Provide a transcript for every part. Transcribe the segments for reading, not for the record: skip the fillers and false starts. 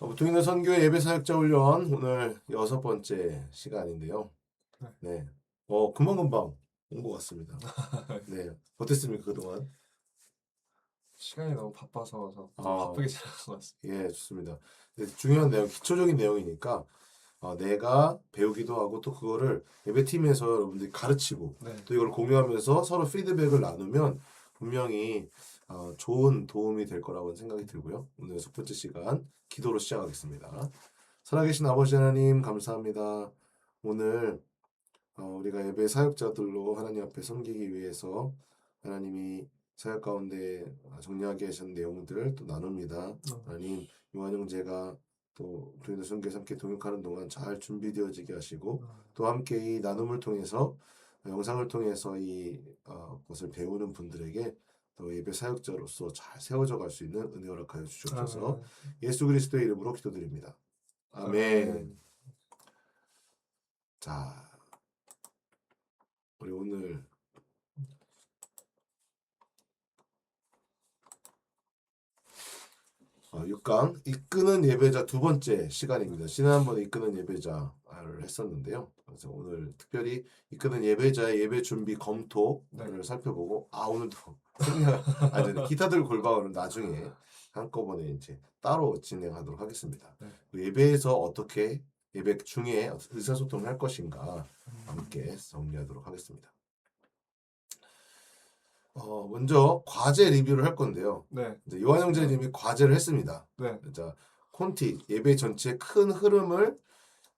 부통인의 선교회 예배 사역자 훈련 오늘 6번째 시간인데요. 네. 네. 금방금방 온 것 같습니다. 네. 어땠습니까, 그동안? 시간이 너무 바빠서 좀 아, 바쁘게 지나간 것 같습니다. 예, 좋습니다. 네, 중요한 내용, 기초적인 내용이니까 내가 배우기도 하고 또 그거를 예배팀에서 여러분들이 가르치고 네. 또 이걸 공유하면서 서로 피드백을 나누면 분명히 좋은 도움이 될 거라고 생각이 들고요. 오늘 6번째 시간 기도로 시작하겠습니다. 살아계신 아버지 하나님 감사합니다. 오늘 우리가 예배 사역자들로 하나님 앞에 섬기기 위해서 하나님이 사역 가운데 정리하게 하신 내용들 또 나눕니다. 하나님 요한 형제가 또 교인들 선교에서 함께 동역하는 동안 잘 준비되어지게 하시고 또 함께 이 나눔을 통해서 영상을 통해서 이 것을 배우는 분들에게 또 예배 사역자로서 잘 세워져 갈 수 있는 은혜 허락하여 주시옵소서. 예수 그리스도의 이름으로 기도드립니다. 아멘. 자, 우리 오늘 6강 이끄는 예배자 두 번째 시간입니다. 지난번에 이끄는 예배자를 했었는데요. 그래서 오늘 특별히 이끄는 예배자의 예배 준비 검토를 네. 살펴보고 오늘도 생략 아니 기타 들고 골방은 나중에 한꺼번에 이제 따로 진행하도록 하겠습니다. 네. 예배에서 어떻게 예배 중에 의사소통을 할 것인가 함께 정리하도록 하겠습니다. 먼저 과제 리뷰를 할 건데요. 네. 이제 요한 형제님이 과제를 했습니다. 네. 자, 콘티 예배 전체 큰 흐름을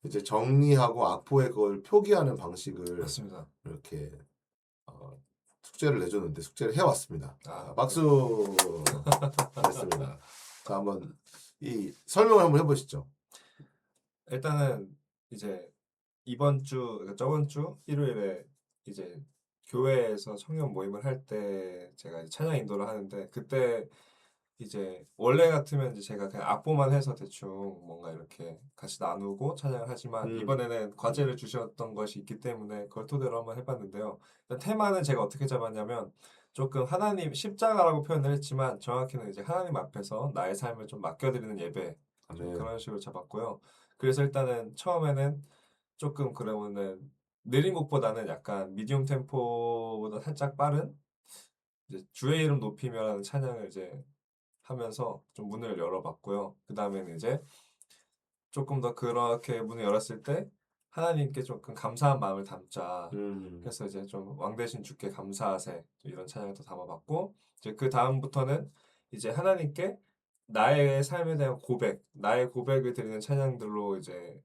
이제 정리하고 악보에 그걸 표기하는 방식을 맞습니다. 이렇게 어, 숙제를 내줬는데 숙제를 해왔습니다. 네. 박수. 했습니다. 자, 한번 이 설명을 한번 해보시죠. 일단은 이제 이번 주, 그러니까 저번 주 일요일에 이제 교회에서 청년 모임을 할 때 제가 이제 찬양 인도를 하는데 그때 이제 원래 같으면 이제 제가 그냥 악보만 해서 대충 뭔가 이렇게 같이 나누고 찬양을 하지만 음, 이번에는 과제를 주셨던 것이 있기 때문에 그걸 토대로 한번 해봤는데요. 일단 테마는 제가 어떻게 잡았냐면 조금 하나님 십자가라고 표현을 했지만 정확히는 이제 하나님 앞에서 나의 삶을 좀 맡겨드리는 예배 좀 아멘. 그런 식으로 잡았고요. 그래서 일단은 처음에는 조금 그러면은 느린 곡보다는 약간 미디움 템포보다 살짝 빠른 이제 주의 이름 높이며라는 찬양을 이제 하면서 좀 문을 열어봤고요. 그 다음에는 이제 조금 더 그렇게 문을 열었을 때 하나님께 조금 감사한 마음을 담자 음, 해서 이제 좀 왕 대신 주께 감사하세 이런 찬양을 또 담아봤고 이제 그 다음부터는 이제 하나님께 나의 삶에 대한 고백, 나의 고백을 드리는 찬양들로 이제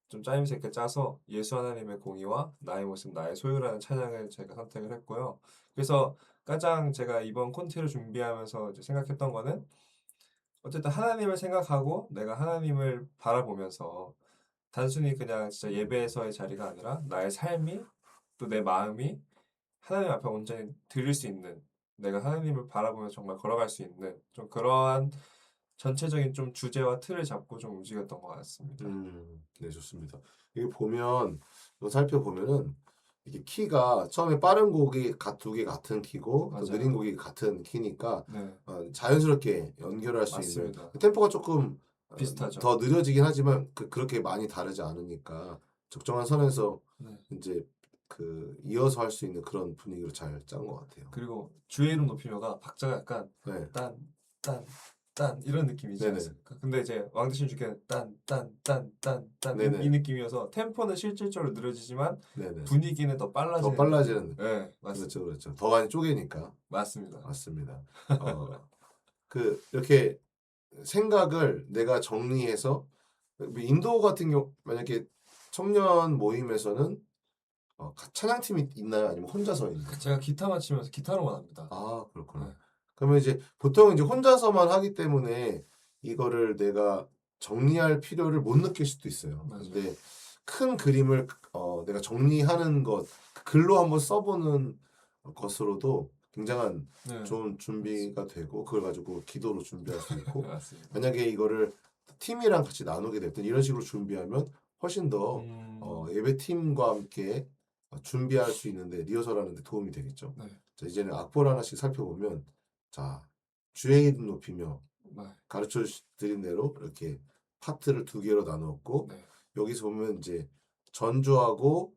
좀 짜임새 있게 짜서 예수 하나님의 공의와 나의 모습, 나의 소유라는 찬양을 제가 선택을 했고요. 그래서 가장 제가 이번 콘티를 준비하면서 이제 생각했던 거는 어쨌든 하나님을 생각하고 내가 하나님을 바라보면서 단순히 그냥 진짜 예배에서의 자리가 아니라 나의 삶이 또 내 마음이 하나님 앞에 온전히 드릴 수 있는 내가 하나님을 바라보며 정말 걸어갈 수 있는 좀 그러한 전체적인 좀 주제와 틀을 잡고 좀 움직였던 것 같습니다. 네, 좋습니다. 이게 보면, 이거 살펴보면은, 이게 키가 처음에 빠른 곡이 두 개 같은 키고, 또 느린 맞아요. 곡이 같은 키니까, 네, 자연스럽게 연결할 수 있는, 맞습니다. 템포가 조금 비슷하죠. 더 느려지긴 하지만, 그렇게 많이 다르지 않으니까, 적정한 선에서 네. 이제 이어서 할 수 있는 그런 분위기로 잘 짠 것 같아요. 그리고 주의 이름 높이며가 박자가 약간 네, 딴, 딴, 딴 이런 느낌이지 네네, 않습니까? 근데 이제 왕대신 주께는 딴, 딴, 딴, 딴, 딴 이 네네, 느낌이어서 템포는 실질적으로 느려지지만 네네. 분위기는 더 더 빨라지는 느낌. 빨라지는, 네, 그렇죠, 맞습니다. 그렇죠. 더 많이 쪼개니까. 맞습니다. 맞습니다. 이렇게 생각을 내가 정리해서 인도 같은 경우 만약에 청년 모임에서는 찬양팀이 있나요? 아니면 혼자서 있는 제가 건가요? 기타만 치면서 기타로만 합니다. 그렇구나. 네, 그러면 이제 보통 이제 혼자서만 하기 때문에 이거를 내가 정리할 필요를 못 느낄 수도 있어요. 맞아요. 근데 큰 그림을 내가 정리하는 것, 글로 한번 써보는 것으로도 굉장한 네, 좋은 준비가 되고 그걸 가지고 기도로 준비할 수 있고 맞습니다. 만약에 이거를 팀이랑 같이 나누게 될 때 이런 식으로 준비하면 훨씬 더 음, 예배팀과 함께 준비할 수 있는데 리허설하는 데 도움이 되겠죠. 네, 자, 이제는 악보를 하나씩 살펴보면 자 주의 이름 높이며 네, 가르쳐 드린 대로 이렇게 파트를 두 개로 나누었고 네. 여기서 보면 이제 전주하고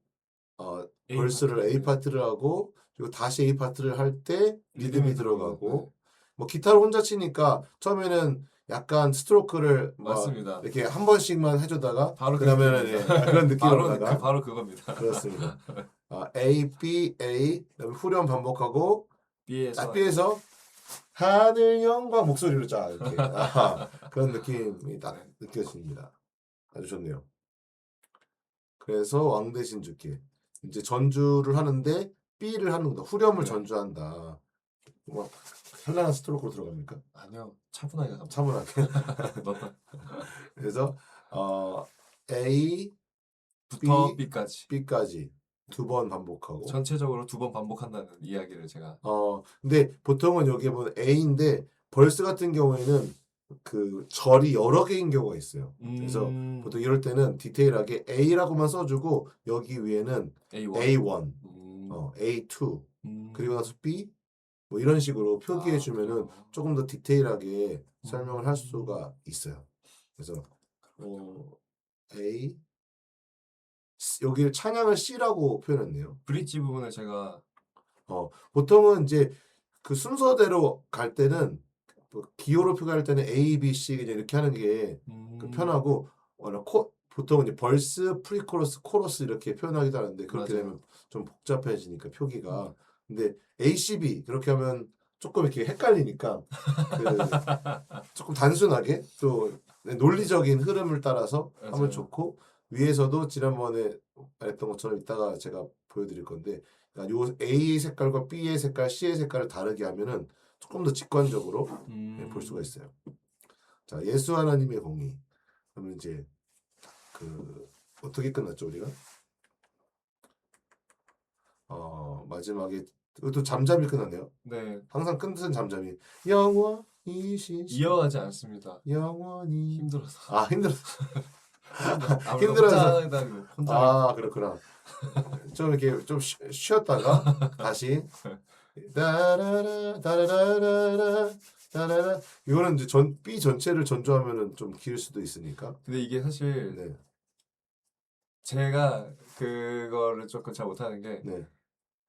A 벌스를 A 파트. 파트를 하고 그리고 다시 A 파트를 할 때 리듬이 리듬이 들어가고 뭐 기타를 혼자 치니까 처음에는 약간 스트로크를 맞습니다. 이렇게 한 번씩만 해주다가 바로 그 그러면은 느낌입니다. 그런 느낌으로다가 바로 그겁니다. 그렇습니다. A, B, A 그다음에 후렴 반복하고 B에서 B에서 하늘 영광 목소리로 쫙 이렇게 그런 느낌이 딱 네. 느껴집니다. 아주 좋네요. 그래서 왕 대신 주께 이제 전주를 하는데 B를 하는 거다. 후렴을 네. 전주한다. 뭐 현란한 스트로크로 들어갑니까? 아니요. 차분하게 갑니다. 차분하게. 그래서 A, 부터 B, B까지 B까지 두 번 반복하고 전체적으로 2번 반복한다는 이야기를 제가 근데 보통은 여기 보면 A인데 벌스 같은 경우에는 그 절이 여러 개인 경우가 있어요. 그래서 보통 이럴 때는 디테일하게 A라고만 써주고 여기 위에는 A1, A1, 음, A2 음, 그리고 나서 B 뭐 이런 식으로 표기해 아, 주면은 그래요? 조금 더 디테일하게 설명을 할 음, 수가 있어요. 그래서 A 여기 찬양을 C라고 표현했네요. 브릿지 부분을 제가 보통은 이제 그 순서대로 갈 때는 뭐 기호로 표기할 때는 A, B, C 그냥 이렇게 하는 게 그 편하고 보통은 이제 벌스, 프리코러스, 코러스 이렇게 표현하기도 하는데 그렇게 맞아요. 되면 좀 복잡해지니까 표기가 근데 A, C, B 그렇게 하면 조금 이렇게 헷갈리니까 그 조금 단순하게 또 논리적인 흐름을 따라서 하면 맞아요. 좋고 위에서도 지난번에 했던 것처럼 이따가 제가 보여드릴 건데 그러니까 요 A 색깔과 B의 색깔, C의 색깔을 다르게 하면은 조금 더 직관적으로 볼 수가 있어요. 자, 예수 하나님의 공의. 그러면 이제 그 어떻게 끝났죠 우리가? 마지막에 또 잠잠히 끝났네요. 네, 항상 끝은 잠잠히 영원히 시시 이어가지 않습니다. 영원히 힘들어서. 힘들어서 아무래도 힘들어서 혼자 그렇구나. 좀 이렇게 좀 쉬었다가 다시 따라라 따라라라라 따라라 이거는 이제 B 전체를 전주하면은 좀 길 수도 있으니까. 근데 이게 사실 네. 제가 그거를 조금 잘 못하는 게 네.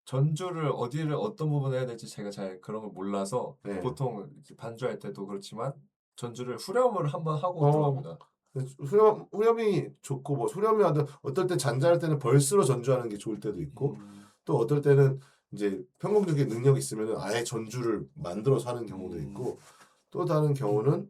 전주를 어디를 어떤 부분을 해야 될지 제가 잘 그런 걸 몰라서 네. 보통 이렇게 반주할 때도 그렇지만 전주를 후렴을 한번 하고 어, 들어갑니다. 후렴이 좋고 뭐 후렴이 하든 어떨 때 잔잔할 때는 벌스로 전주하는 게 좋을 때도 있고 음, 또 어떨 때는 이제 평균적인 능력이 있으면은 아예 전주를 만들어서 하는 경우도 있고 또 다른 경우는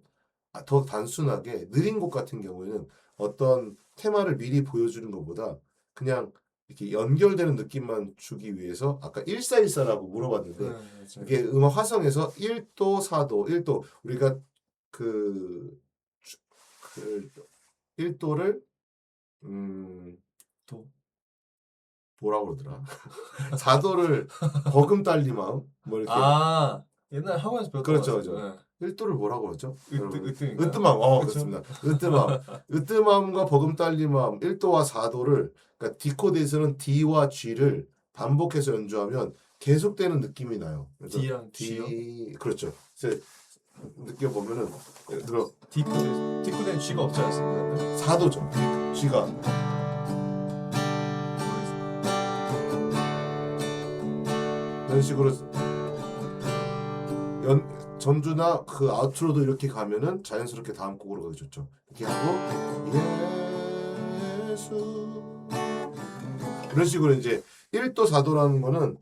더 단순하게 느린 곡 같은 경우에는 어떤 테마를 미리 보여주는 것보다 그냥 이렇게 연결되는 느낌만 주기 위해서 아까 1414라고 물어봤는데 맞아요. 이게 음악 화성에서 1도, 4도, 1도 우리가 그, 그 1도를 또 뭐라고 그러더라? 4도를 버금달리마음 뭐 이렇게 옛날 학원에서 배웠던 것 그렇죠, 같아요. 그렇죠. 1도를 뭐라고 그러죠? 여러분? 으뜸인가요? 으뜸함, 그쵸? 그렇습니다. 으뜸함. 으뜸함과 버금딸림함 1도와 4도를, 그러니까 디코드에서는 D와 G를 반복해서 연주하면 계속되는 느낌이 나요. 그래서 D랑 G요? 그렇죠. 그래서 느껴보면은, 예를 들어, 디코드엔 G가 없지 않습니까? 4도죠. G가. 이런 식으로 전주나 그 아우트로도 이렇게 가면은 자연스럽게 다음 곡으로 가기 좋죠. 이렇게 하고 예수 이런 식으로 이제 1도 4도라는 거는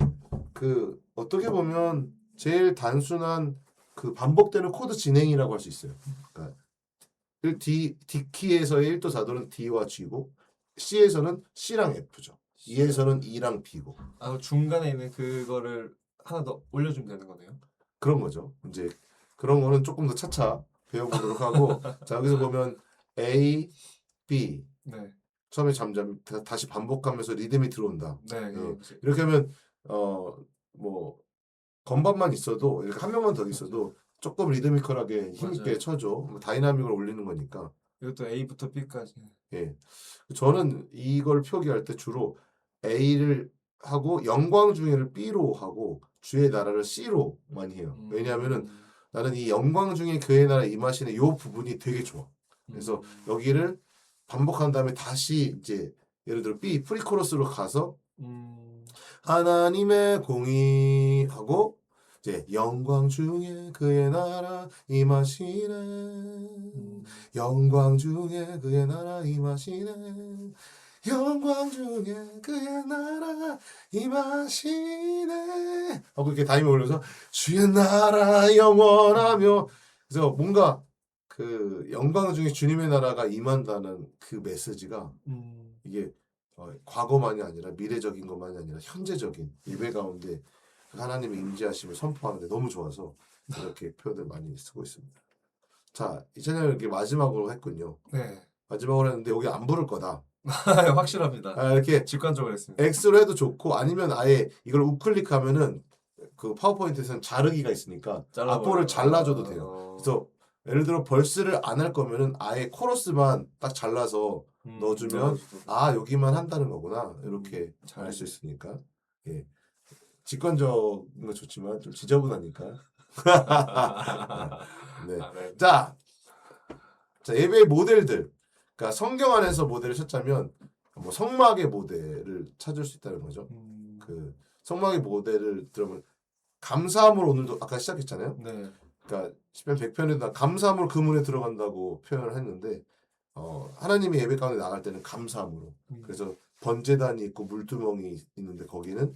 그 어떻게 보면 제일 단순한 그 반복되는 코드 진행이라고 할 수 있어요. 그러니까 D 키에서의 1도 4도는 D와 G고 C에서는 C랑 F죠. E에서는 E랑 B고 중간에 있는 그거를 하나 더 올려주면 되는 거네요. 그런 거죠. 이제 그런 거는 조금 더 차차 배워보도록 하고 자 여기서 보면 A, B 네, 처음에 잠잠 다시 반복하면서 리듬이 들어온다. 네, 이렇게 하면 뭐 건반만 있어도 이렇게 한 명만 더 있어도 조금 리드미컬하게 힘있게 맞아요. 쳐줘. 뭐 다이나믹을 올리는 거니까. 이것도 A부터 B까지. 예. 저는 이걸 표기할 때 주로 A를 하고 영광 중에를 B로 하고 주의 나라를 C로 많이 해요. 왜냐하면은 나는 이 영광 중에 그의 나라 임하시는 이 부분이 되게 좋아. 그래서 여기를 반복한 다음에 다시 이제 예를 들어 B 프리코러스로 가서 하나님의 공의하고 이제 영광 중에 그의 나라 임하시네 영광 중에 그의 나라 임하시네 영광 중에 그의 나라 임하시네 하고 이렇게 다임을 올려서 주의 나라 영원하며 그래서 뭔가 그 영광 중에 주님의 나라가 임한다는 그 메시지가 이게 과거만이 아니라 미래적인 것만이 아니라 현재적인 예배 가운데 하나님의 임재하심을 선포하는데 너무 좋아서 이렇게 표현을 많이 쓰고 있습니다. 자, 이 찬양을 이렇게 마지막으로 했군요. 네. 마지막으로 했는데 여기 안 부를 거다. 확실합니다. 이렇게 직관적으로 했습니다. X로 해도 좋고 아니면 아예 이걸 우클릭하면은 그 파워포인트에서는 자르기가 있으니까 악보를 잘라줘도 돼요. 그래서 예를 들어 벌스를 안 할 거면은 아예 코러스만 딱 잘라서 넣어주면 아 여기만 한다는 거구나 이렇게 알 수 있으니까 예 직관적인 거 좋지만 좀 지저분하니까 네. 네. 자 예배의 모델들 그러니까 성경 안에서 모델을 찾자면 뭐 성막의 모델을 찾을 수 있다는 거죠. 그 성막의 모델을 들으면 감사함으로 오늘도 아까 시작했잖아요. 네. 그러니까 시편 100편에다 감사함으로 그 문에 들어간다고 표현을 했는데 하나님의 예배 가운데 나갈 때는 감사함으로 그래서 번제단이 있고 물두멍이 있는데 거기는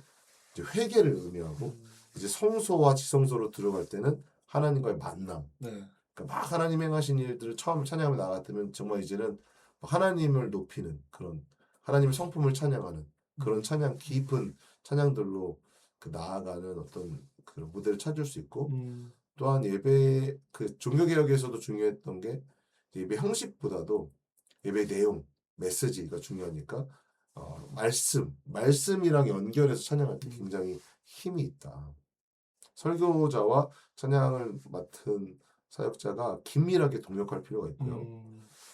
이제 회개를 의미하고 이제 성소와 지성소로 들어갈 때는 하나님과의 만남 네. 그러니까 막 하나님 행하신 일들을 처음 찬양하며 나갔다면 정말 이제는 하나님을 높이는 그런 하나님의 성품을 찬양하는 그런 찬양 깊은 찬양들로 그 나아가는 어떤 그런 무대를 찾을 수 있고 또한 예배 그 종교개혁에서도 중요했던 게 예배 형식보다도 예배 내용 메시지가 중요하니까 말씀이랑 연결해서 찬양할 때 굉장히 힘이 있다. 설교자와 찬양을 맡은 사역자가 긴밀하게 동역할 필요가 있고요.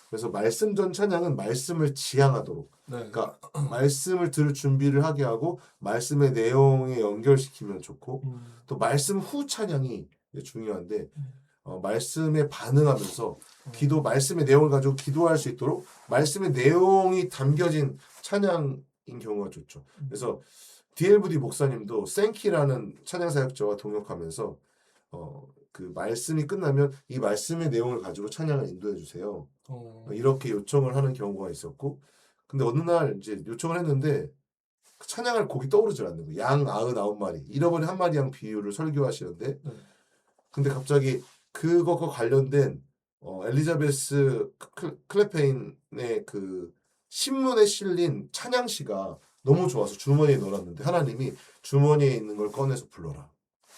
그래서 말씀 전 찬양은 말씀을 지향하도록 네. 그러니까 말씀을 들을 준비를 하게 하고 말씀의 내용에 연결시키면 좋고 또 말씀 후 찬양이 중요한데 말씀에 반응하면서 기도 말씀의 내용을 가지고 기도할 수 있도록 말씀의 내용이 담겨진 찬양인 경우가 좋죠. 그래서 DLVD 목사님도 생키라는 찬양 사역자와 동역하면서 그 말씀이 끝나면 이 말씀의 내용을 가지고 찬양을 인도해 주세요. 이렇게 요청을 하는 경우가 있었고, 근데 어느 날 이제 요청을 했는데 그 찬양할 곡이 떠오르질 않는 거예요. 양 99마리, 잃어버린 한 마리 양 비유를 설교하시는데, 근데 갑자기 그것과 관련된 엘리자베스 클레페인의 그 신문에 실린 찬양시가 너무 좋아서 주머니에 넣어놨는데 하나님이 주머니에 있는 걸 꺼내서 불러라.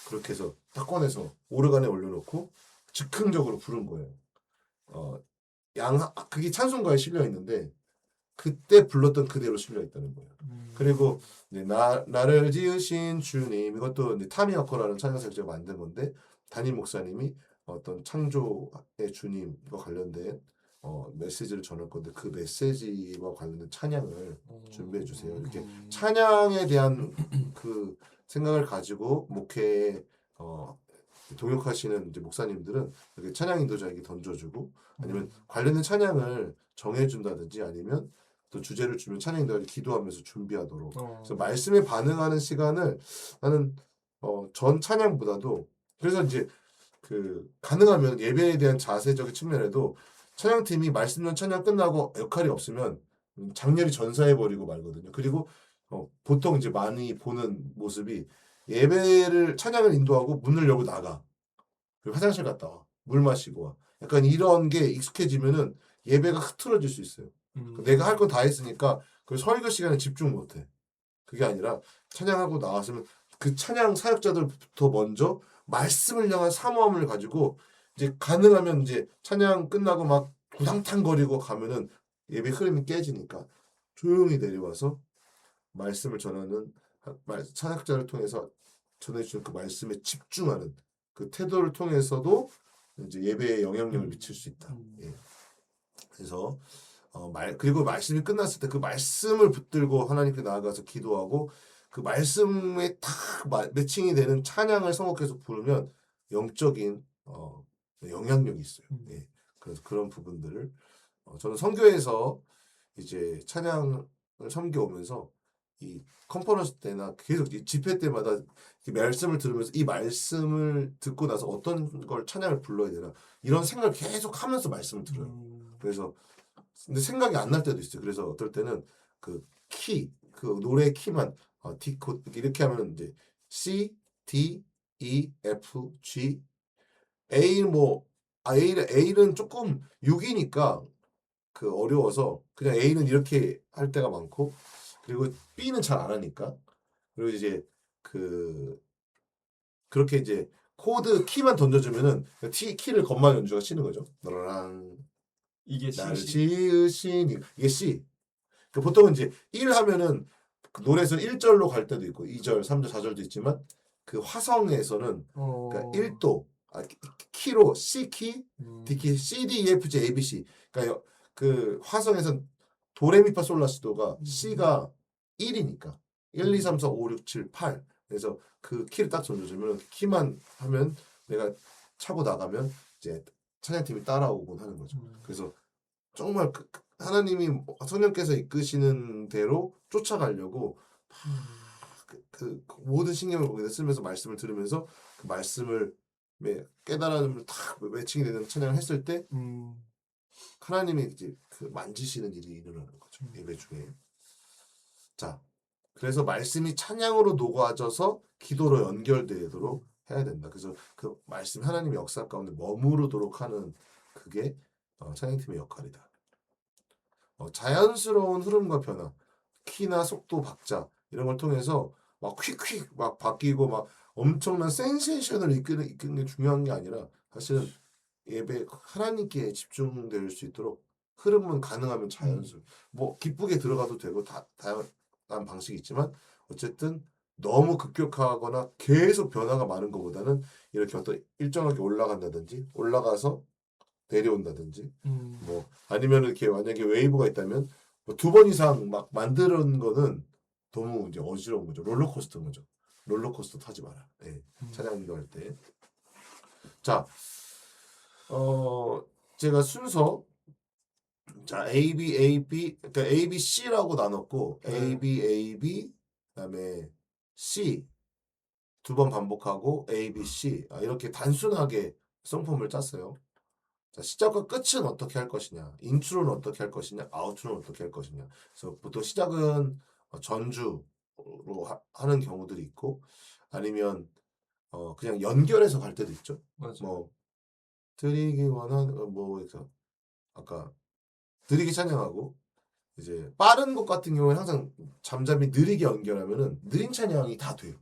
그렇게 해서 딱 꺼내서 오르간에 올려놓고 즉흥적으로 부른 거예요. 그게 찬송가에 실려 있는데 그때 불렀던 그대로 실려 있다는 거예요. 그리고 이제 나를 지으신 주님 이것도 이제 타미 어커라는 찬양사역자가 만든 건데 담임 목사님이 어떤 창조의 주님과 관련된 메시지를 전할 건데 그 메시지와 관련된 찬양을 준비해 주세요. 이렇게 찬양에 대한 그 생각을 가지고 목회에 동역하시는 이제 목사님들은 이렇게 찬양 인도자에게 던져주고 아니면 관련된 찬양을 정해준다든지 아니면 또 주제를 주면 찬양 인도자를 기도하면서 준비하도록 그래서 말씀에 반응하는 시간을 나는 전 찬양보다도 그래서 이제 그 가능하면 예배에 대한 자세적인 측면에도 찬양팀이 말씀 전 찬양 끝나고 역할이 없으면 장렬히 전사해버리고 말거든요. 그리고 보통 이제 많이 보는 모습이 예배를 찬양을 인도하고 문을 열고 나가. 그리고 화장실 갔다 와. 물 마시고 와. 약간 이런 게 익숙해지면은 예배가 흐트러질 수 있어요. 내가 할 거 다 했으니까 그 설교 시간에 집중 못 해. 그게 아니라 찬양하고 나왔으면 그 찬양 사역자들부터 먼저 말씀을 향한 사모함을 가지고 이제 가능하면 이제 찬양 끝나고 막 구상탕거리고 가면은 예배 흐름이 깨지니까 조용히 내려와서 말씀을 전하는 찬양자를 통해서 전해주는 그 말씀에 집중하는 그 태도를 통해서도 이제 예배에 영향력을 미칠 수 있다. 예. 그래서 그리고 말씀이 끝났을 때 그 말씀을 붙들고 하나님께 나아가서 기도하고 그 말씀에 딱 매칭이 되는 찬양을 선곡해서 부르면 영적인 영향력이 있어요. 예. 그래서 그런 부분들을 저는 선교에서 이제 찬양을 섬겨오면서 이 컨퍼런스 때나 계속 이 집회 때마다 이 말씀을 들으면서 이 말씀을 듣고 나서 어떤 걸 찬양을 불러야 되나 이런 생각을 계속 하면서 말씀을 들어요. 그래서 근데 생각이 안 날 때도 있어요. 그래서 어떨 때는 그 그 노래 키만 D 코 이렇게 하면 이제 C, D, E, F, G, A는 A는 조금 6이니까 그 어려워서 그냥 A는 이렇게 할 때가 많고 그리고 B는 잘 안 하니까 그리고 이제 그 그렇게 이제 코드 키만 던져주면은 T 키를 건반 연주가 치는 거죠. 너랑 이게 나를 C. 지으신 이게 C. 그 보통은 이제 1 하면은 그 노래에서 1절로 갈 때도 있고 2절, 3절, 4절도 있지만 그 화성에서는 그러니까 1도 키로 C 키, D 키, C, D, E, F, G, A, B, C. 그러니까 그 화성에선 도레미파솔라시도가 C가 1이니까 1, 2, 3, 4, 5, 6, 7, 8. 그래서 그 키를 딱 던져주면 키만 하면 내가 차고 나가면 이제 찬양팀이 따라오곤 하는 거죠. 그래서 정말 하나님이 성령께서 이끄시는 대로 쫓아가려고 그 모든 신경을 거기다 쓰면서 말씀을 들으면서 그 말씀을 깨달음을 탁 외치게 되는 찬양을 했을 때 하나님이 이제 그 만지시는 일이 일어나는 거죠. 예배 중에. 자, 그래서 말씀이 찬양으로 녹아져서 기도로 연결되도록 해야 된다. 그래서 그 말씀 하나님의 역사 가운데 머무르도록 하는 그게 찬양팀의 역할이다. 자연스러운 흐름과 변화, 키나 속도 박자 이런 걸 통해서 막 휙휙 막 바뀌고 막 엄청난 센세이션을 이끄는 게 중요한 게 아니라 사실은 예배 하나님께 집중될 수 있도록 흐름은 가능하면 자연스러워. 뭐 기쁘게 들어가도 되고 다양한 방식이 있지만 어쨌든 너무 급격하거나 계속 변화가 많은 것보다는 이렇게 어떤 일정하게 올라간다든지 올라가서 내려온다든지 뭐 아니면 이렇게 만약에 웨이브가 있다면 뭐 2번 이상 막 만드는 거는 너무 이제 어지러운 거죠. 롤러코스터인 거죠. 롤러코스터 타지 마라. 예. 찬양도 할 때. 자, 제가 순서 자 A B A B 그러니까 A B C라고 나눴고 A 네. B A B 그다음에 C 2번 반복하고 A B C 이렇게 단순하게 송폼을 짰어요. 자, 시작과 끝은 어떻게 할 것이냐, 인트로는 어떻게 할 것이냐, 아우트로는 어떻게 할 것이냐. 그래서 보통 시작은 전주로 하는 경우들이 있고, 아니면 그냥 연결해서 갈 때도 있죠. 맞아. 뭐 드리기 원하는 그래서 아까 드리기 찬양하고 이제 빠른 곡 같은 경우는 항상 잠잠히 느리게 연결하면은 느린 찬양이 다 돼요.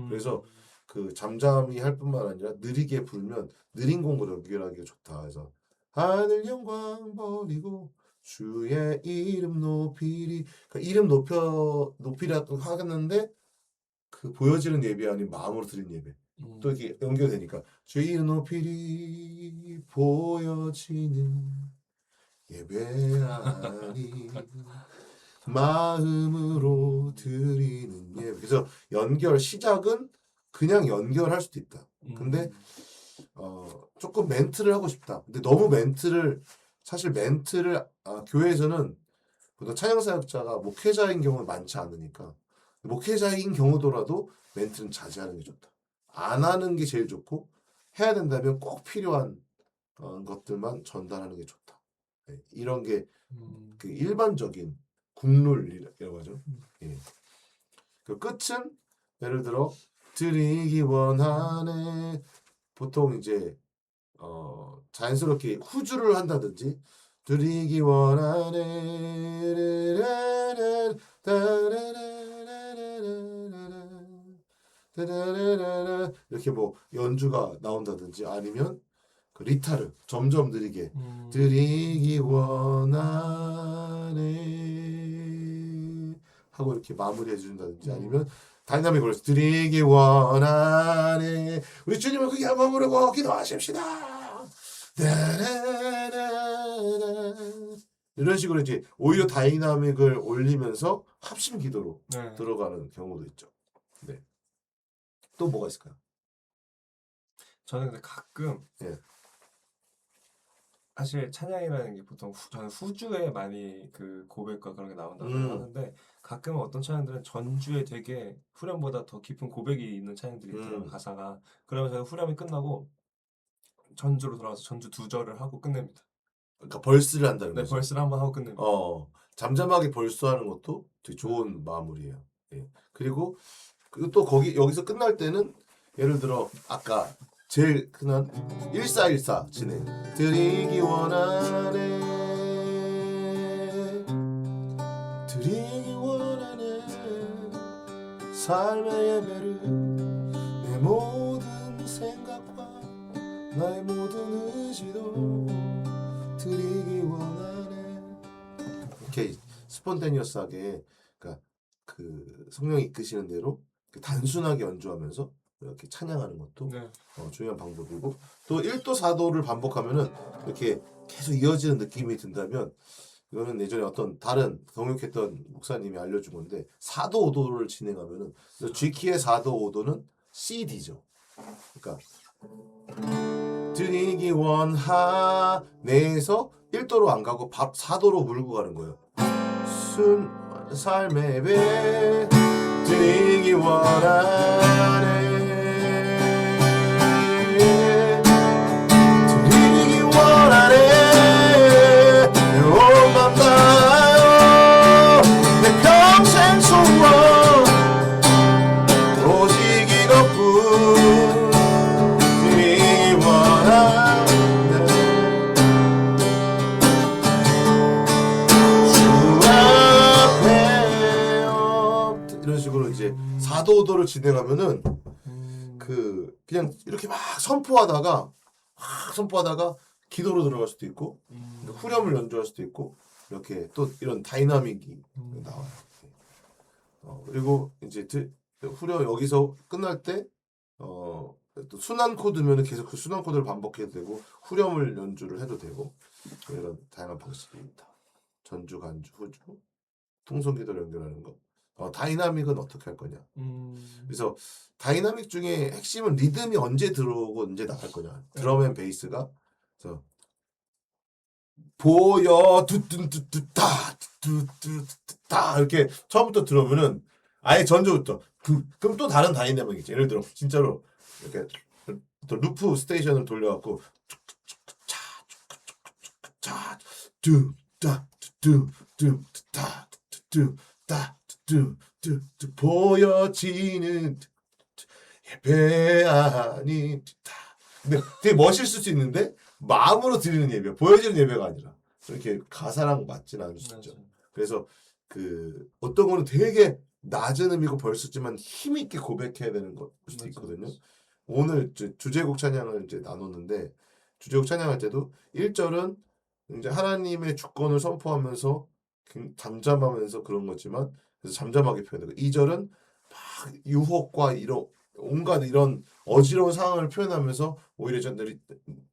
그래서 그 잠잠히 할 뿐만 아니라 느리게 부르면 느린 곡으로 연결하기가 좋다. 그래서 하늘 영광 버리고 주의 이름 높이리. 그러니까 이름 높이라고 하겠는데 그 보여지는 예배 아닌 마음으로 드린 예배. 또 이렇게 연결되니까 주의 이름 높이리 보여지는 예배 아니 마음으로 드리는 예배. 그래서 시작은 그냥 연결할 수도 있다. 근데 조금 멘트를 하고 싶다. 근데 너무 사실 멘트를 교회에서는 보통 찬양사역자가 목회자인 경우는 많지 않으니까 목회자인 경우더라도 멘트는 자제하는 게 좋다. 안 하는 게 제일 좋고 해야 된다면 꼭 필요한 것들만 전달하는 게 좋다. 네, 이런 게 그 일반적인 국룰이라고 하죠. 예. 그 끝은 예를 들어 드리기 원하네 보통 이제 자연스럽게 후주를 한다든지 드리기 원하네 이렇게 뭐 연주가 나온다든지 아니면 그 리타를 점점 느리게 드리기 원하네 하고 이렇게 마무리해 준다든지 아니면 다이나믹으로 해서 드리기 원하네 우리 주님을 크게 한번 부르고 기도하십시다 이런 식으로 이제 오히려 다이나믹을 올리면서 합심 기도로 네. 들어가는 경우도 있죠. 네. 또 뭐가 있을까요? 저는 근데 가끔 예. 사실 찬양이라는 게 보통 저는 후주에 많이 그 고백과 그런 게 나온다고 음, 생각하는데 가끔은 어떤 찬양들은 전주에 되게 후렴보다 더 깊은 고백이 있는 찬양들이 있더라고요, 음. 가사가. 그러면서 후렴이 끝나고 전주로 돌아와서 전주 두 절을 하고 끝냅니다. 그러니까 벌스를 한다는 네, 거죠. 벌스를 한번 하고 끝냅니다. 잠잠하게 벌스하는 것도 되게 네. 좋은 마무리예요. 예. 그리고 또 거기 여기서 끝날 때는 예를 들어 아까 제일 흔한 1414 진행 드리기 원하네 드리기 원하네 삶의 예배를 내 모든 생각과 나의 모든 의지도 드리기 원하네 이렇게 스폰테니어스하게 그러니까 그 성령이 이끄시는 대로 단순하게 연주하면서 이렇게 찬양하는 것도 네. 중요한 방법이고 또 1도 4도를 반복하면은 이렇게 계속 이어지는 느낌이 든다면 이거는 예전에 어떤 다른 동역했던 목사님이 알려준 건데 4도 5도를 진행하면은 G키의 4도 5도는 CD죠. 그러니까 드리기 원하네에서 1도로 안 가고 4도로 물고 가는 거예요. 삶의 배 드리기 원하네 드리기 원하네 내 온맘 다하여 내 평생 소원 오직 이것뿐 드리기 원하네 이런 식으로 이제 4도 5도를 진행하면은 그냥 이렇게 막 선포하다가 기도로 들어갈 수도 있고 후렴을 연주할 수도 있고 이렇게 또 이런 다이나믹이 나와요. 그리고 이제 후렴 여기서 끝날 때 또 순환 코드면은 계속 그 순환 코드를 반복해도 되고 후렴을 연주를 해도 되고 이런 다양한 방식입니다. 전주, 간주, 후주, 통성기도를 연결하는 거. 다이나믹은 어떻게 할 거냐. 그래서 다이나믹 중에 핵심은 리듬이 언제 들어오고 언제 나갈 거냐. 드럼 앤 베이스가 그래서 보여 두둔두두다 두두두다 이렇게 처음부터 들어오면은 아예 전주부터 그럼 또 다른 다이나믹이지. 예를 들어 진짜로 이렇게 또 루프 스테이션을 돌려갖고 차두두두두두두두두두두두두 보여지는 예배 아닌 근데 되게 멋있을 수 있는데 마음으로 드리는 예배 보여지는 예배가 아니라 이렇게 가사랑 맞지는 않을 수 있죠. 그래서 어떤 거는 되게 낮은 음이고 벌쓰지만 힘 있게 고백해야 되는 것 수도 있거든요. 오늘 주제곡 찬양을 이제 나눴는데 주제곡 찬양할 때도 1절은 이제 하나님의 주권을 선포하면서 잠잠하면서 그런 거지만 그래서 잠잠하게 표현하고 2절은 막 유혹과 이런 온갖 이런 어지러운 상황을 표현하면서 오히려 좀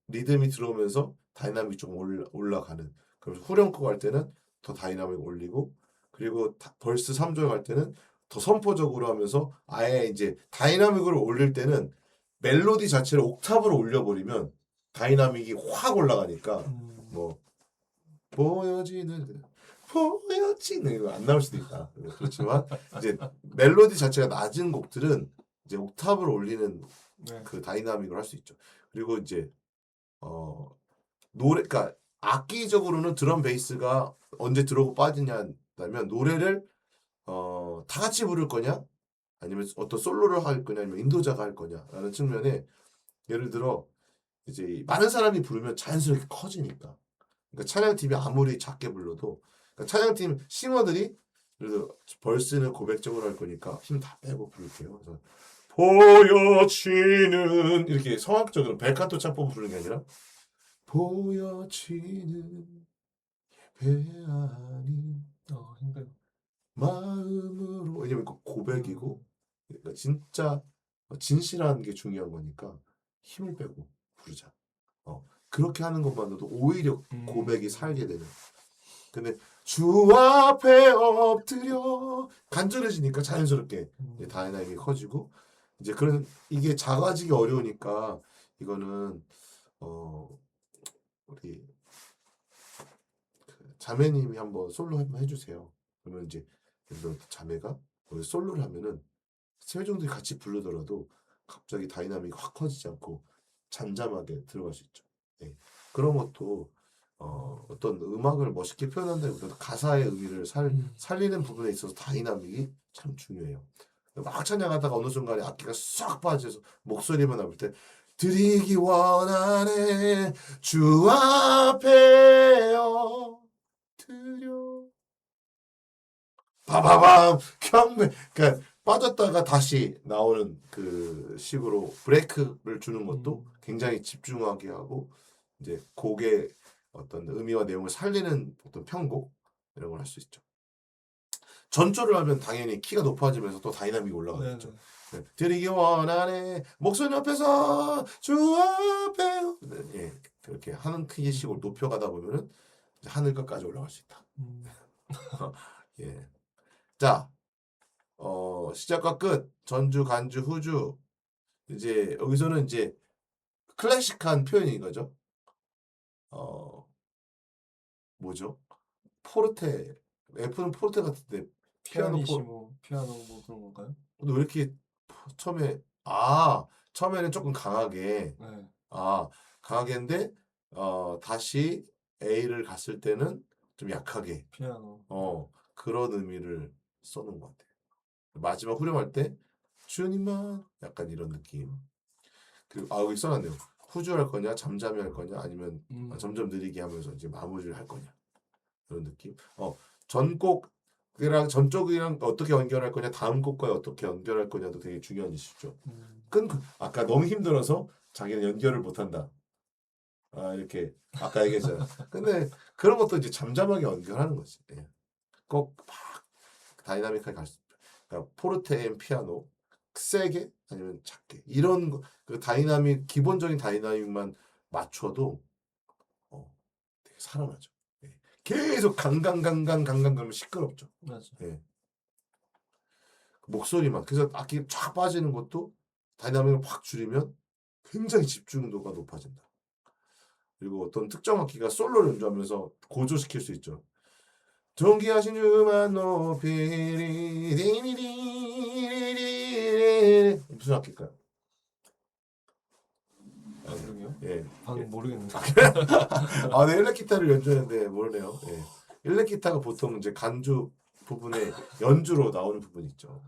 리듬이 들어오면서 다이나믹이 좀 올라가는 그래서 후렴구 갈 때는 더 다이나믹 올리고 그리고 벌스 3절 갈 때는 더 선포적으로 하면서 아예 이제 다이나믹으로 올릴 때는 멜로디 자체를 옥탑으로 올려버리면 다이나믹이 확 올라가니까 뭐 보여지는 이거 안 나올 수도 있다. 그렇지만 이제 멜로디 자체가 낮은 곡들은 이제 옥탑을 올리는 그 다이나믹을 할 수 있죠. 그리고 이제 그러니까 악기적으로는 드럼 베이스가 언제 들어오고 빠지냐면 노래를 다 같이 부를 거냐 아니면 어떤 솔로를 할 거냐 아니면 인도자가 할 거냐라는 측면에 예를 들어 이제 많은 사람이 부르면 자연스럽게 커지니까 그러니까 찬양팀이 아무리 작게 불러도 그러니까 찬양팀 싱어들이 그래도 벌스는 고백적으로 할 거니까 힘 다 빼고 부를게요. 그래서 보여지는 이렇게 성악적으로 벨칸토 창법 부르는 게 아니라 보여지는 예배 아닌 힘들어. 마음으로 왜냐면 그 고백이고 그러니까 진짜 진실한 게 중요한 거니까 힘을 빼고 부르자. 그렇게 하는 것만으로도 오히려 고백이 살게 되는. 근데 주 앞에 엎드려 간절해지니까 자연스럽게 이제 다이나믹이 커지고 이제 그런 이게 작아지기 어려우니까 이거는 우리 자매님이 한번 솔로 한번 해주세요. 그러면 이제 예를 들어 자매가 솔로를 하면은 세종들이 같이 부르더라도 갑자기 다이나믹이 확 커지지 않고 잠잠하게 들어갈 수 있죠. 네. 그런 것도 어떤 음악을 멋있게 표현한다기보다 가사의 의미를 살리는 부분에 있어서 다이나믹이 참 중요해요. 막 찬양하다가 어느 순간에 악기가 싹 빠져서 목소리만 남을 때 드리기 원하네 주 앞에요 드려 바바밤 경배 그러니까 빠졌다가 다시 나오는 그 식으로 브레이크를 주는 것도 굉장히 집중하게 하고 이제 곡의 어떤 의미와 내용을 살리는 어떤 편곡 이런 걸 할 수 있죠. 전조를 하면 당연히 키가 높아지면서 또 다이나믹이 올라가겠죠. 네. 드리기 원하네 목소리 옆에서 주 앞에요. 예, 그렇게 하는 크기식으로 높여가다 보면은 이제 하늘까지 올라갈 수 있다. 예. 자, 시작과 끝, 전주, 간주, 후주. 이제 여기서는 이제 클래식한 표현인 거죠. 뭐죠? 포르테, F는 포르테 같은데 피아니시모, 피아노 뭐 그런 건가요? 근데 왜 이렇게 처음에 처음에는 조금 강하게 네. 강하게 했는데 다시 A를 갔을 때는 좀 약하게 피아노. 그런 의미를 써놓은 것 같아요. 마지막 후렴할 때 주님만 약간 이런 느낌. 그리고 여기 써놨네요. 후주할 거냐, 잠잠히 할 거냐, 아니면 점점 느리게 하면서 이제 마무리를 할 거냐 그런 느낌. 전곡이랑 전쪽이랑 어떻게 연결할 거냐, 다음 곡과 어떻게 연결할 거냐도 되게 중요한 이슈죠. 아까 너무 힘들어서 자기는 연결을 못한다. 이렇게 아까 얘기했잖아. 근데 그런 것도 이제 잠잠하게 연결하는 거지. 예. 꼭 막 다이나믹하게 갈 수 있다. 그러니까 포르테인 피아노 세게 아니면 작게 이런 그 다이나믹 기본적인 다이나믹만 맞춰도 되게 살아나죠. 예. 계속 강강강강 그러면 시끄럽죠. 맞아. 예. 목소리만 그래서 악기 쫙 빠지는 것도 다이나믹을 확 줄이면 굉장히 집중도가 높아진다. 그리고 어떤 특정 악기가 솔로를 연주하면서 고조시킬 수 있죠. 존귀하신 주만 높이리 디리리리리리 무슨 악기일까요? 그러게요. 예. 방금 모르겠는데. 네, 일렉 기타를 연주하는데 모르네요. 예. 일렉 기타가 보통 이제 간주 부분에 연주로 나오는 부분이 있죠.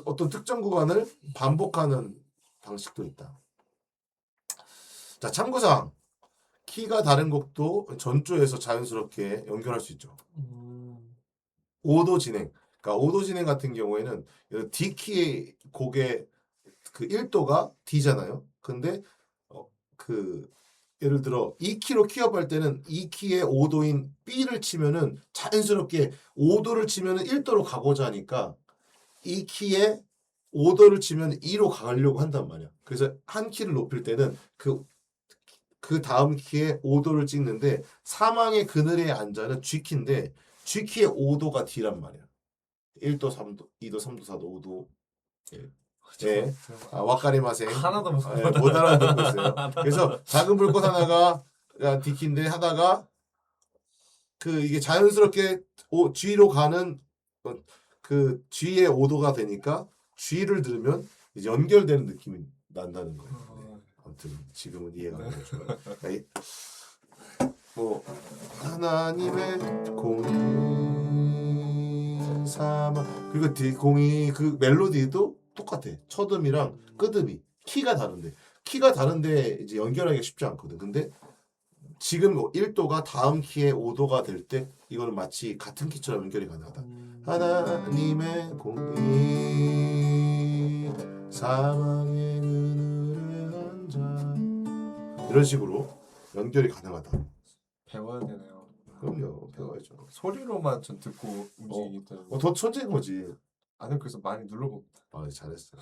어떤 특정 구간을 반복하는 방식도 있다. 자, 참고사항. 키가 다른 곡도 전조에서 자연스럽게 연결할 수 있죠. 5도 진행. 그러니까 5도 진행 같은 경우에는 D키의 곡의 그 1도가 D잖아요. 근데 그 예를 들어 2키로 키업할 때는 2키의 5도인 B를 치면은 자연스럽게 5도를 치면은 1도로 가고자 하니까 2키의 5도를 치면 2로 가려고 한단 말이야. 그래서 한 키를 높일 때는 그 다음 키에 5도를 찍는데 사망의 그늘에 앉아는 G키인데 G키의 5도가 D란 말이야. 1도, 3도, 2도, 3도, 4도, 5도. 예. 네. 와카리마생. 하나도 못 못 알아듣고 있어요. 그래서 작은 불꽃 하나가 D키인데 하다가 이게 자연스럽게 G로 가는 그 G의 5도가 되니까 G를 들으면 이제 연결되는 느낌이 난다는 거예요. 네. 아무튼 지금은 이해가 안 되죠. 뭐 하나님의 공의 삼아 그리고 공의 그 멜로디도 똑같아. 첫음이랑 끝음이 키가 다른데 이제 연결하기가 쉽지 않거든. 근데 지금 1도가 다음 키의 5도가 될 때 이거는 마치 같은 키처럼 연결이 가능하다. 하나님의 공의 사망의 그늘에 앉아 이런 식으로 연결이 가능하다. 배워야 되네요. 그럼요, 배워야죠. 소리로만 전 듣고 움직이기 때문에. 더 천재인 거지. 아니 그래서 많이 눌러봅니다. 잘했어요.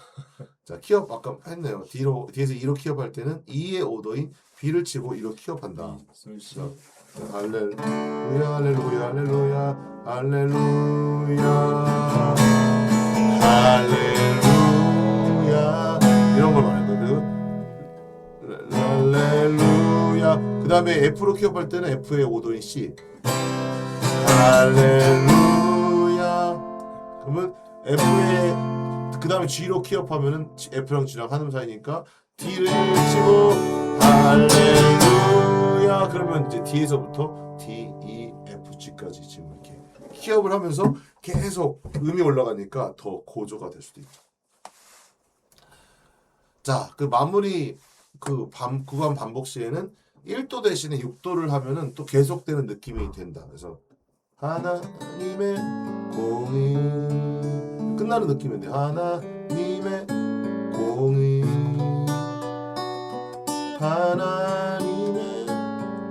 자, 키업 아까 했네요. 뒤에서 2로 키업할 때는 2의 5도인 B를 치고 2로 키업한다. 솔시. 할렐루야, 할렐루야, 할렐루야, 할렐루야, 할렐루야 이런 걸 말해요. 할렐루야. 그 다음에 F로 키업할 때는 F의 5도인 C. 할렐루야. 그러면 F의 그 다음에 G로 키업하면은 F랑 G랑 한음 사이니까 D를 치고 할렐루야. 그러면 이제 D에서부터 D, E, F, G까지 지금 이렇게 키업을 하면서 계속 음이 올라가니까 더 고조가 될 수도 있죠. 자, 그 마무리 구간 반복 시에는 1도 대신에 6도를 하면은 또 계속되는 느낌이 된다. 그래서 하나님의 공의 끝나는 느낌인데 하나님의 공의 하나님의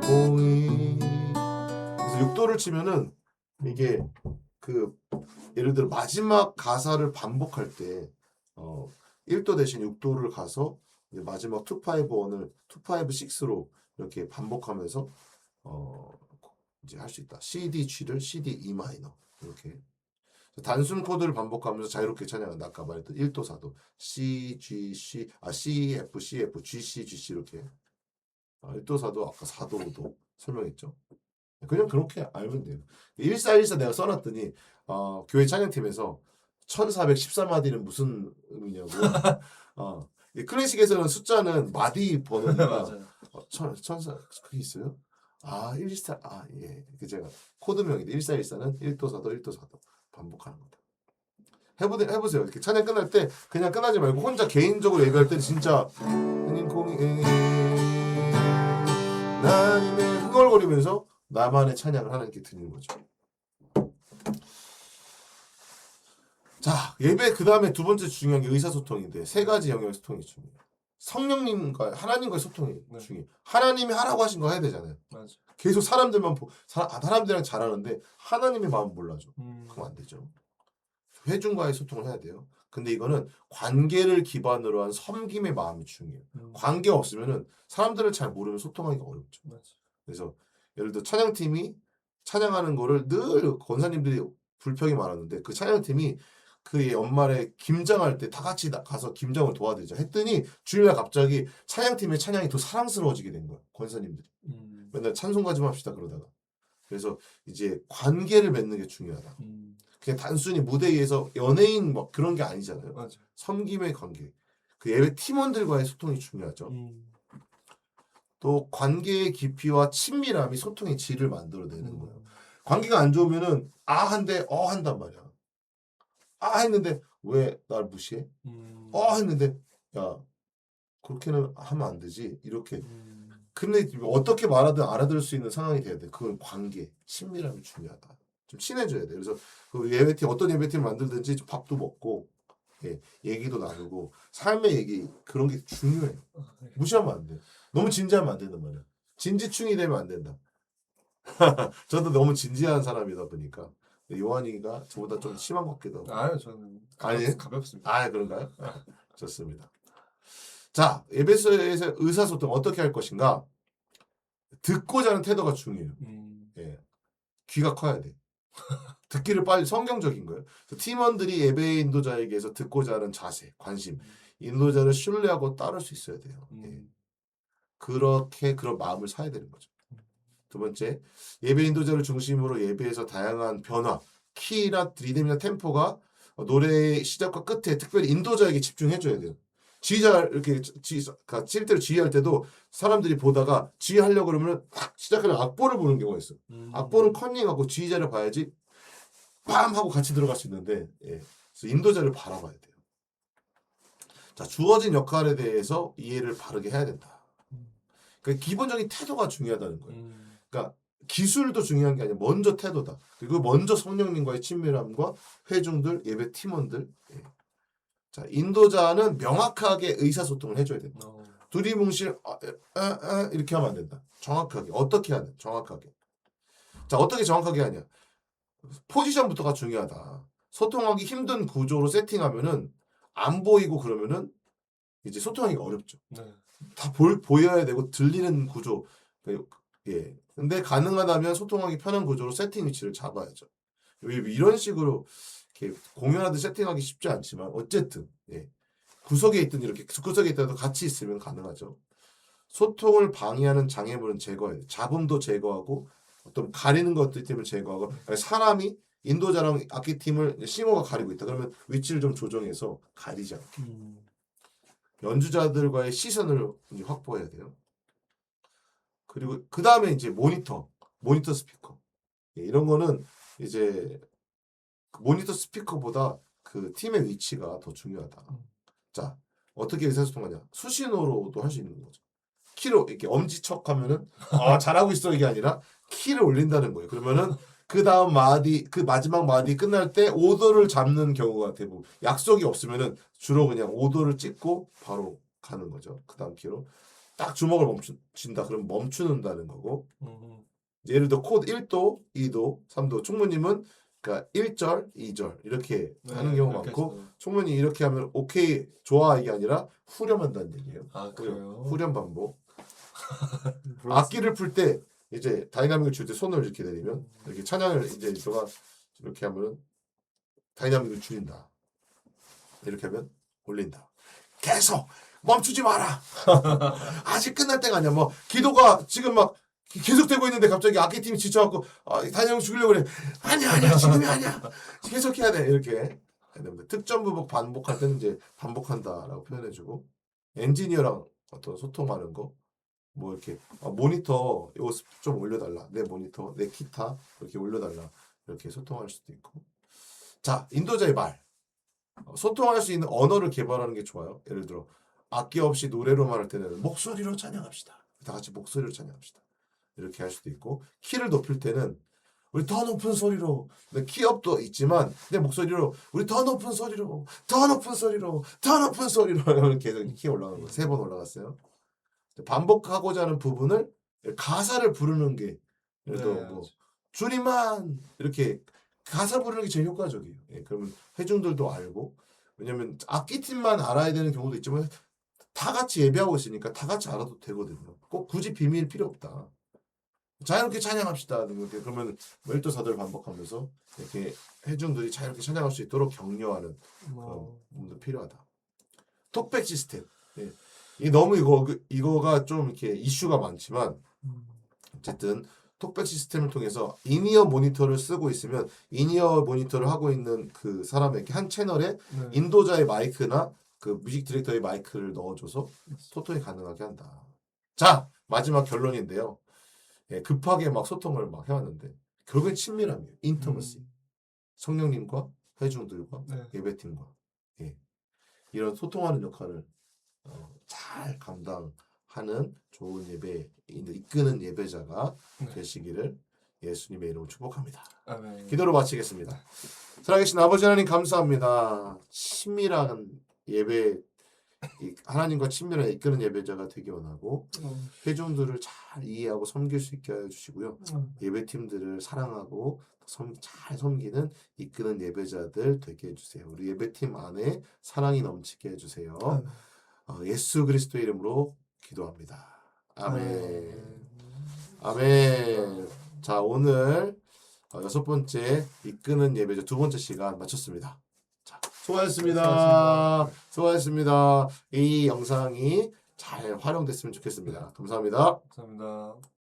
공의. 그래서 6도를 치면은 이게 그 예를 들어 마지막 가사를 반복할 때 1도 대신 6도를 가서 이제 마지막 251을 256로 이렇게 반복하면서 이제 할 수 있다. C, D, G를 C, D, E 마이너 이렇게 단순 코드를 반복하면서 자유롭게 찬양한다. 아까 말했던 1도 4도 C, G, C, C, F, C, F, G, C, G, C 이렇게 1도 4도 아까 4도 5도 설명했죠. 그냥 그렇게 알면 돼요. 1414 내가 써놨더니 교회 찬양팀에서 1414마디는 무슨 의미냐고. 이 클래식에서는 숫자는 마디 번호니까 맞아요. 천사 그게 있어요? 114 예. 그 제가 코드명인데 1414는 1도 4도 1도 4도 반복하는 거다. 해보세요. 이렇게 찬양 끝날 때 그냥 끝나지 말고 혼자 개인적으로 예배할 때는 진짜 나님의 흥얼거리면서 나만의 찬양을 하나님께 드리는 거죠. 자, 예배 그 다음에 두 번째 중요한 게 의사소통인데 세 가지 영역의 소통이 중요해요. 성령님과 하나님과의 소통이 중요해요. 하나님이 하라고 하신 거 해야 되잖아요. 맞아. 계속 사람들만 사람들이랑 잘하는데 하나님의 마음 몰라줘. 그럼 안 되죠. 회중과의 소통을 해야 돼요. 근데 이거는 관계를 기반으로 한 섬김의 마음이 중요해요. 관계 없으면은 사람들을 잘 모르면 소통하기가 어렵죠. 맞아. 그래서 예를 들어 찬양팀이 찬양하는 거를 늘 권사님들이 불평이 많았는데 그 찬양팀이 그 연말에 김장할 때 다 같이 가서 김장을 도와드리자 했더니 주일날 갑자기 찬양팀의 찬양이 더 사랑스러워지게 된 거야. 권사님들이. 맨날 찬송가 좀 합시다 그러다가. 그래서 이제 관계를 맺는 게 중요하다. 그냥 단순히 무대 위에서 연예인 뭐 그런 게 아니잖아요. 맞아. 섬김의 관계. 그 예배 팀원들과의 소통이 중요하죠. 또 관계의 깊이와 친밀함이 소통의 질을 만들어내는 거예요. 관계가 안 좋으면은 한데 한단 말이야. 했는데 왜 날 무시해? 했는데 야 그렇게는 하면 안 되지. 이렇게. 근데 어떻게 말하든 알아들을 수 있는 상황이 돼야 돼. 그건 관계, 친밀함이 중요하다. 좀 친해져야 돼. 그래서 그 예배팀 어떤 예배팀을 만들든지 좀 밥도 먹고 얘기도 나누고 삶의 얘기 그런 게 중요해. 무시하면 안 돼. 너무 진지하면 안 된단 말이야. 진지충이 되면 안 된다. 저도 너무 진지한 사람이다 보니까 요한이가 저보다 좀 심한 것 같기도 하고. 아유 저는 아니에요? 가볍습니다. 그런가요? 좋습니다. 자, 예배소에서 의사소통 어떻게 할 것인가? 듣고자 하는 태도가 중요해요. 귀가 커야 돼. 듣기를 빨리 성경적인 거예요. 팀원들이 예배 인도자에게서 듣고자 하는 자세, 관심, 인도자를 신뢰하고 따를 수 있어야 돼요. 그렇게 그런 마음을 사야 되는 거죠. 두 번째, 예배 인도자를 중심으로 예배에서 다양한 변화, 키나 리듬이나 템포가 노래의 시작과 끝에 특별히 인도자에게 집중해줘야 돼요. 지휘자 이렇게 실제로 지휘할 때도 사람들이 보다가 지휘하려고 그러면 시작하면 악보를 보는 경우가 있어요. 악보는 컨닝하고 지휘자를 봐야지 빰 하고 같이 들어갈 수 있는데 그래서 인도자를 바라봐야 돼요. 자, 주어진 역할에 대해서 이해를 바르게 해야 된다. 그러니까 기본적인 태도가 중요하다는 거예요. 그러니까 기술도 중요한 게 아니라 먼저 태도다. 그리고 먼저 성령님과의 친밀함과 회중들, 예배 팀원들. 자, 인도자는 명확하게 의사소통을 해줘야 된다. 두리뭉실 이렇게 하면 안 된다. 정확하게. 어떻게 하냐? 정확하게. 자, 어떻게 정확하게 하냐? 포지션부터가 중요하다. 소통하기 힘든 구조로 세팅하면은 안 보이고 그러면은 이제 소통하기가 어렵죠. 다 보여야 되고 들리는 구조. 근데 가능하다면 소통하기 편한 구조로 세팅 위치를 잡아야죠. 이런 식으로 이렇게 공연하듯 세팅하기 쉽지 않지만 어쨌든 구석에 있든 이렇게 구석에 있다도 같이 있으면 가능하죠. 소통을 방해하는 장애물은 제거해야 돼. 잡음도 제거하고 어떤 가리는 것들 때문에 제거하고 사람이 인도자랑 악기팀을 싱어가 가리고 있다. 그러면 위치를 좀 조정해서 가리지 않게. 연주자들과의 시선을 이제 확보해야 돼요. 그리고 그 다음에 이제 모니터 스피커. 예, 이런 거는 이제 그 모니터 스피커보다 그 팀의 위치가 더 중요하다. 자, 어떻게 의사소통하냐? 수신호로도 할 수 있는 거죠. 키로 이렇게 엄지척하면은 잘하고 있어 이게 아니라 키를 올린다는 거예요. 그러면은 그 다음 마디 그 마지막 마디 끝날 때 오도를 잡는 경우가 대부분. 약속이 없으면은 주로 그냥 오도를 찍고 바로 가는 거죠. 그 다음 키로 딱 주먹을 멈춘다. 그럼 멈추는다는 거고. 예를 들어 코드 1도, 2도, 3도. 총무님은 그러니까 1절, 2절 이렇게 하는 경우 많고 총무님 이렇게 하면 오케이 좋아 이게 아니라 후렴한다는 얘기예요. 아 그래요? 후렴 반복. 악기를 풀 때 이제 다이나믹을 줄 때 손을 이렇게 내리면 이렇게 찬양을 이제 너가 이렇게 하면 다이나믹을 줄인다. 이렇게 하면 올린다. 계속 멈추지 마라. 아직 끝날 때가 아니야. 뭐 기도가 지금 막 계속되고 있는데 갑자기 악기팀이 지쳐갖고 다이나믹 죽이려고 그래. 아니야 지금이 아니야. 계속 해야 돼. 이렇게 해야 됩니다. 특정 부분 반복할 때는 이제 반복한다라고 표현해주고 엔지니어랑 어떤 소통하는 거 뭐 이렇게 모니터 이거 좀 올려달라. 내 모니터, 내 기타 이렇게 올려달라. 이렇게 소통할 수도 있고. 자, 인도자의 말. 소통할 수 있는 언어를 개발하는 게 좋아요. 예를 들어 악기 없이 노래로만 할 때는 목소리로 찬양합시다. 다 같이 목소리로 찬양합시다. 이렇게 할 수도 있고 키를 높일 때는 우리 더 높은 소리로 키업도 있지만 내 목소리로 우리 더 높은 소리로 더 높은 소리로 더 높은 소리로 계속 키 올라가는 거 3번 올라갔어요. 반복하고자 하는 부분을 가사를 부르는 게 예를 들어 뭐 주님만 이렇게 가사 부르는 게 제일 효과적이에요. 예, 그러면 회중들도 알고 왜냐면 악기팀만 알아야 되는 경우도 있지만 다 같이 예배하고 있으니까 다 같이 알아도 되거든요. 꼭 굳이 비밀 필요 없다. 자유롭게 찬양합시다. 그러면 12사절 반복하면서 이렇게 회중들이 자유롭게 찬양할 수 있도록 격려하는 그런 부분도 필요하다. 톡백 시스템. 예. 이 너무 이거가 좀 이렇게 이슈가 많지만 어쨌든 톡백 시스템을 통해서 인이어 모니터를 쓰고 있으면 인이어 모니터를 하고 있는 그 사람에게 한 채널에 인도자의 마이크나 그 뮤직 디렉터의 마이크를 넣어줘서 소통이 가능하게 한다. 자 마지막 결론인데요. 예, 급하게 막 소통을 막 해왔는데 결국엔 친밀함이에요. 인터머시. 성령님과 회중들과 예배팀과 예. 이런 소통하는 역할을 잘 감당하는 좋은 예배 이끄는 예배자가 되시기를 예수님의 이름으로 축복합니다. 아멘. 기도로 마치겠습니다. 살아계신 아버지 하나님 감사합니다. 친밀한 예배 하나님과 친밀한 이끄는 예배자가 되기 원하고 회중들을 잘 이해하고 섬길 수 있게 하여 주시고요. 예배팀들을 사랑하고 잘 섬기는 이끄는 예배자들 되게 해주세요. 우리 예배팀 안에 사랑이 넘치게 해주세요. 예수 그리스도의 이름으로 기도합니다. 아멘. 아멘. 자 오늘 6번째 이끄는 예배자 2번째 시간 마쳤습니다. 자, 수고하셨습니다. 수고하셨습니다. 이 영상이 잘 활용됐으면 좋겠습니다. 감사합니다. 감사합니다.